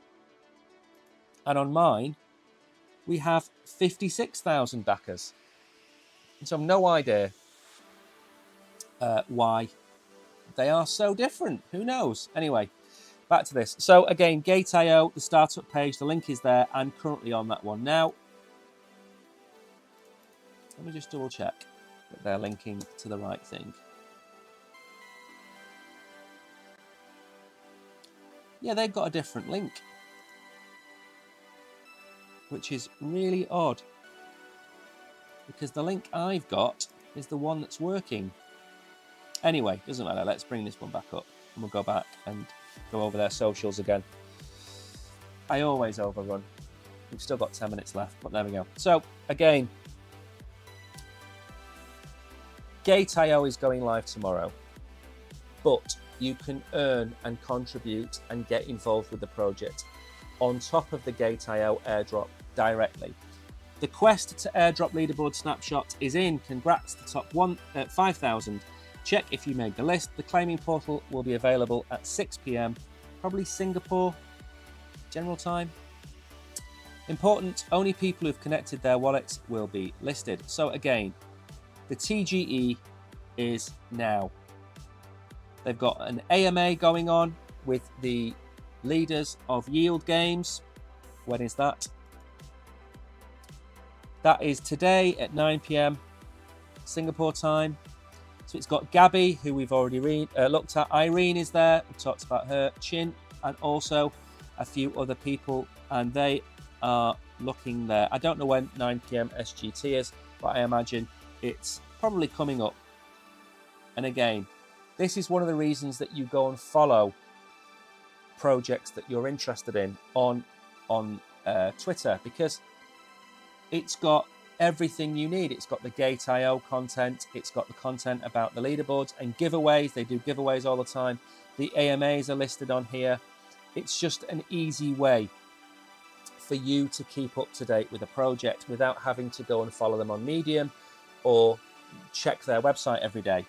And on mine, we have 56,000 backers. And so I've no idea why they are so different. Who knows? Anyway, back to this. So again, GateIO, the startup page, the link is there. I'm currently on that one now. Let me just double check that they're linking to the right thing. Yeah, they've got a different link, which is really odd, because the link I've got is the one that's working. Anyway, doesn't matter. Let's bring this one back up and we'll go back and go over their socials again. I always overrun. We've still got 10 minutes left, but there we go. So again, GateIO is going live tomorrow, but you can earn and contribute and get involved with the project on top of the GateIO airdrop directly. The quest to airdrop leaderboard snapshot is in. Congrats to top 5,000. Check if you made the list. The claiming portal will be available at 6 p.m, probably Singapore general time. Important, only people who've connected their wallets will be listed. So again, the TGE is now. They've got an AMA going on with the leaders of Yield Games. When is that? That is today at 9 p.m. Singapore time. So it's got Gabby, who we've already looked at. Irene is there. We talked about her. Chin, and also a few other people, and they are looking there. I don't know when 9 p.m. SGT is, but I imagine it's probably coming up. And again, this is one of the reasons that you go and follow projects that you're interested in on Twitter, because it's got everything you need. It's got the GateIO content, it's got the content about the leaderboards and giveaways. They do giveaways all the time. The AMAs are listed on here. It's just an easy way for you to keep up to date with a project without having to go and follow them on Medium or check their website every day.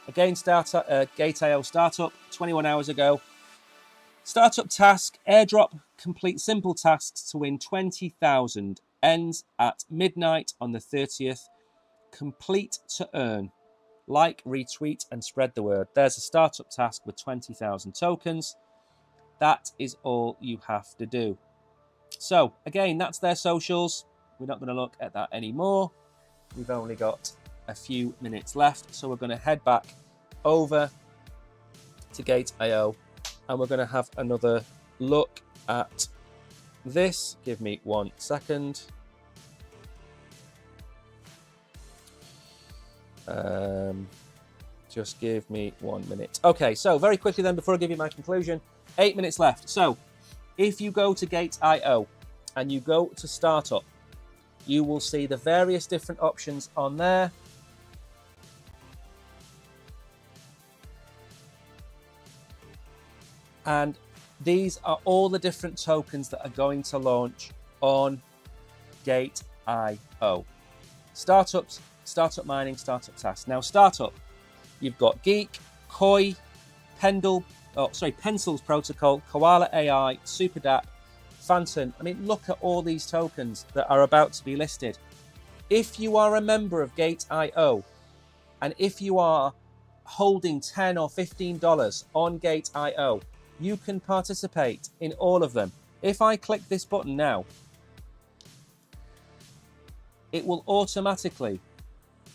Again, GateIO startup 21 hours ago. Startup task, airdrop, complete simple tasks to win 20,000. Ends at midnight on the 30th. Complete to earn. Like, retweet, and spread the word. There's a startup task with 20,000 tokens. That is all you have to do. So, again, that's their socials. We're not going to look at that anymore. We've only got a few minutes left, so we're going to head back over to GateIO and we're going to have another look at this. Give me 1 second. Just give me 1 minute. Okay, so very quickly then, before I give you my conclusion, 8 minutes left. So if you go to GateIO and you go to Startup, you will see the various different options on there. And these are all the different tokens that are going to launch on GateIO. Startups, startup mining, startup tasks. Now, startup, you've got Geek, Koi, Pencils Protocol, Koala AI, SuperDAP, Phantom. I mean, look at all these tokens that are about to be listed. If you are a member of GateIO, and if you are holding $10 or $15 on GateIO, you can participate in all of them. If I click this button now, it will automatically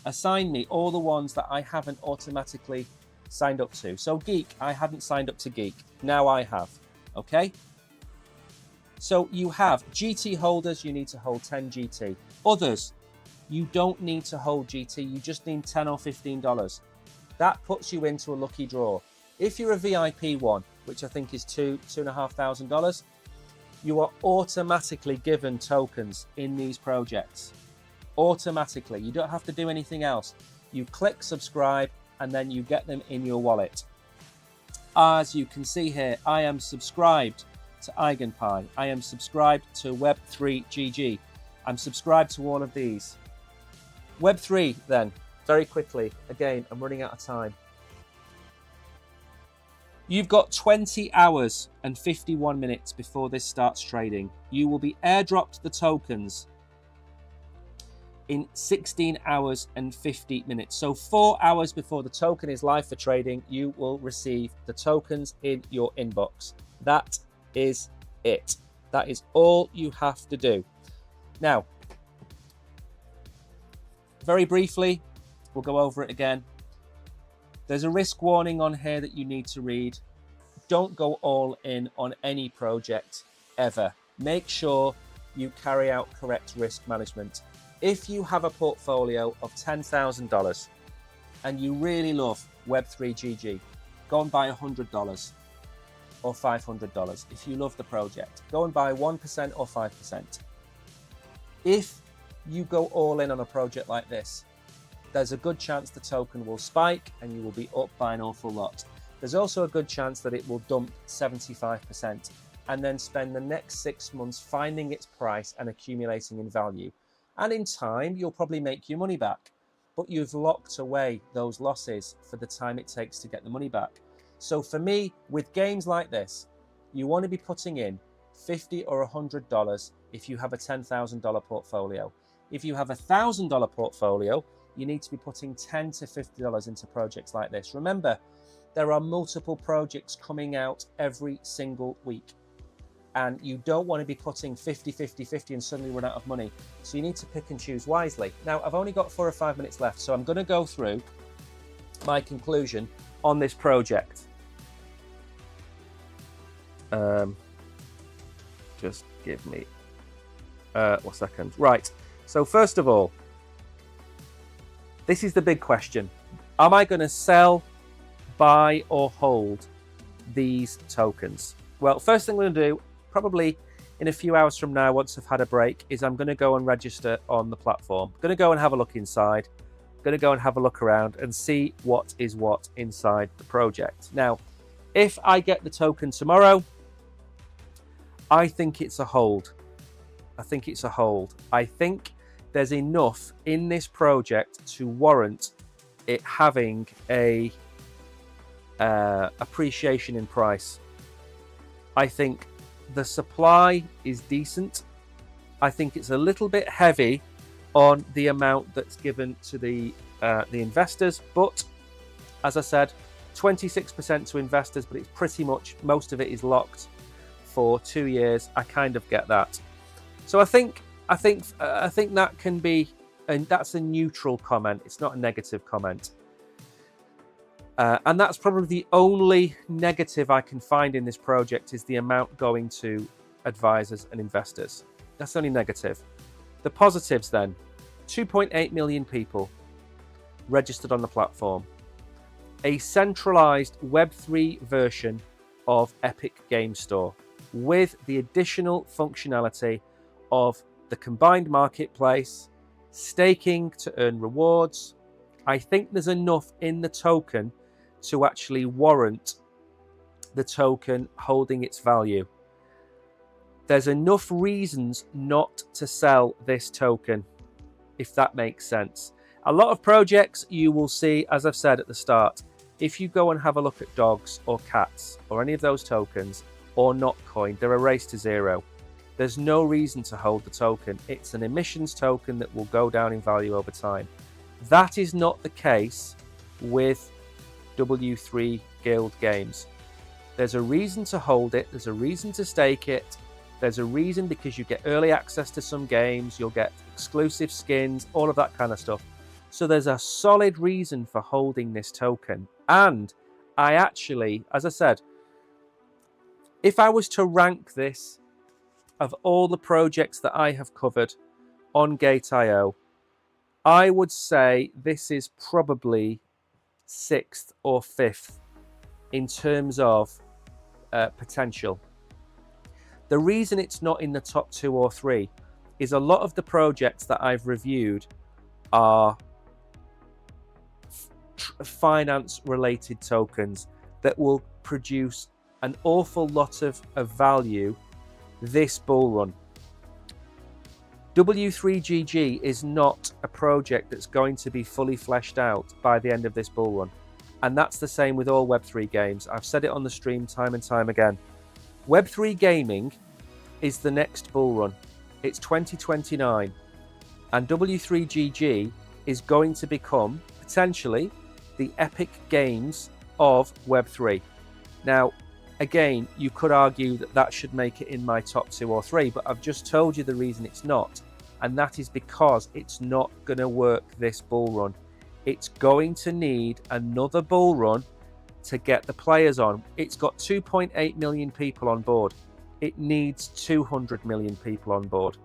assign me all the ones that I haven't automatically signed up to. So Geek, I hadn't signed up to Geek. Now I have, okay? So you have GT holders, you need to hold 10 GT. Others, you don't need to hold GT, you just need $10 or $15. That puts you into a lucky draw. If you're a VIP one, which I think is $2,500, you are automatically given tokens in these projects. Automatically, you don't have to do anything else. You click subscribe and then you get them in your wallet. As you can see here, I am subscribed to EigenPi. I am subscribed to Web3GG. I'm subscribed to all of these. Web3 then, very quickly, again, I'm running out of time. You've got 20 hours and 51 minutes before this starts trading. You will be airdropped the tokens in 16 hours and 50 minutes. So 4 hours before the token is live for trading, you will receive the tokens in your inbox. That is it. That is all you have to do. Now, very briefly, we'll go over it again. There's a risk warning on here that you need to read. Don't go all in on any project ever. Make sure you carry out correct risk management. If you have a portfolio of $10,000 and you really love Web3GG, go and buy $100 or $500. If you love the project, go and buy 1% or 5%. If you go all in on a project like this, there's a good chance the token will spike and you will be up by an awful lot. There's also a good chance that it will dump 75% and then spend the next 6 months finding its price and accumulating in value. And in time, you'll probably make your money back, but you've locked away those losses for the time it takes to get the money back. So for me, with games like this, you want to be putting in $50 or $100 if you have a $10,000 portfolio. If you have a $1,000 portfolio, you need to be putting $10 to $50 into projects like this. Remember, there are multiple projects coming out every single week. And you don't want to be putting 50, 50, 50 and suddenly run out of money. So you need to pick and choose wisely. Now, I've only got 4 or 5 minutes left, so I'm going to go through my conclusion on this project. Just give me 1 second. Right, so first of all, this is the big question. Am I going to sell, buy or hold these tokens? Well, first thing I'm going to do, probably in a few hours from now, once I've had a break, is I'm going to go and register on the platform. I'm going to go and have a look inside. I'm going to go and have a look around and see what is what inside the project. Now, if I get the token tomorrow, I think it's a hold. I think it's a hold. I think there's enough in this project to warrant it having a appreciation in price. I think the supply is decent. I think it's a little bit heavy on the amount that's given to the investors, but as I said, 26% to investors, but it's pretty much most of it is locked for 2 years. I kind of get that. So I think that can be, and that's a neutral comment. It's not a negative comment. And that's probably the only negative I can find in this project is the amount going to advisors and investors. That's the only negative. The positives then, 2.8 million people registered on the platform. A centralized Web3 version of Epic Game Store with the additional functionality of the combined marketplace, staking to earn rewards. I think there's enough in the token to actually warrant the token holding its value. There's enough reasons not to sell this token. if that makes sense. A lot of projects you will see, as I've said at the start, if you go and have a look at dogs or cats or any of those tokens or not coined, they're erased to zero. There's no reason to hold the token. It's an emissions token that will go down in value over time. That is not the case with W3 Guild Games. There's a reason to hold it. There's a reason to stake it. There's a reason because you get early access to some games. You'll get exclusive skins, all of that kind of stuff. So there's a solid reason for holding this token. And I actually, as I said, if I was to rank this of all the projects that I have covered on GateIO, I would say this is probably 6th or 5th in terms of potential. The reason it's not in the top 2 or 3 is a lot of the projects that I've reviewed are finance related tokens that will produce an awful lot of value this bull run. W3GG is not a project that's going to be fully fleshed out by the end of this bull run. And that's the same with all Web3 games. I've said it on the stream time and time again. Web3 gaming is the next bull run. It's 2029. And W3GG is going to become, potentially, the epic games of Web3. Now, again, you could argue that that should make it in my top 2 or 3, but I've just told you the reason it's not. And that is because it's not going to work this bull run. It's going to need another bull run to get the players on. It's got 2.8 million people on board. It needs 200 million people on board.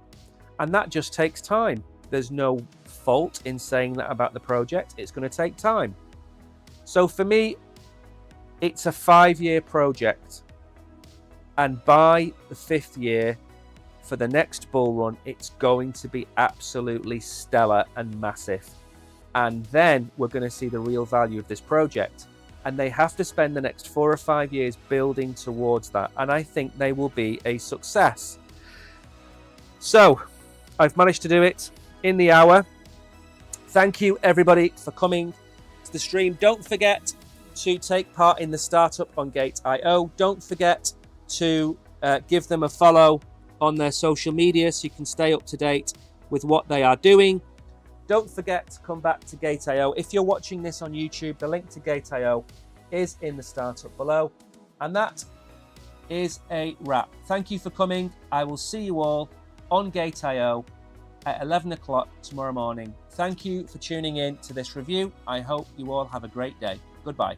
And that just takes time. There's no fault in saying that about the project. It's going to take time. So for me, it's a 5-year project. And by the 5th year, for the next bull run, it's going to be absolutely stellar and massive. And then we're going to see the real value of this project. And they have to spend the next 4 or 5 years building towards that. And I think they will be a success. So I've managed to do it in the hour. Thank you, everybody, for coming to the stream. Don't forget to take part in the startup on GateIO. Don't forget to give them a follow on their social media so you can stay up to date with what they are doing. Don't forget to come back to GateIO. If you're watching this on YouTube, the link to GateIO is in the startup below. And that is a wrap. Thank you for coming. I will see you all on GateIO at 11 o'clock tomorrow morning. Thank you for tuning in to this review. I hope you all have a great day. Goodbye.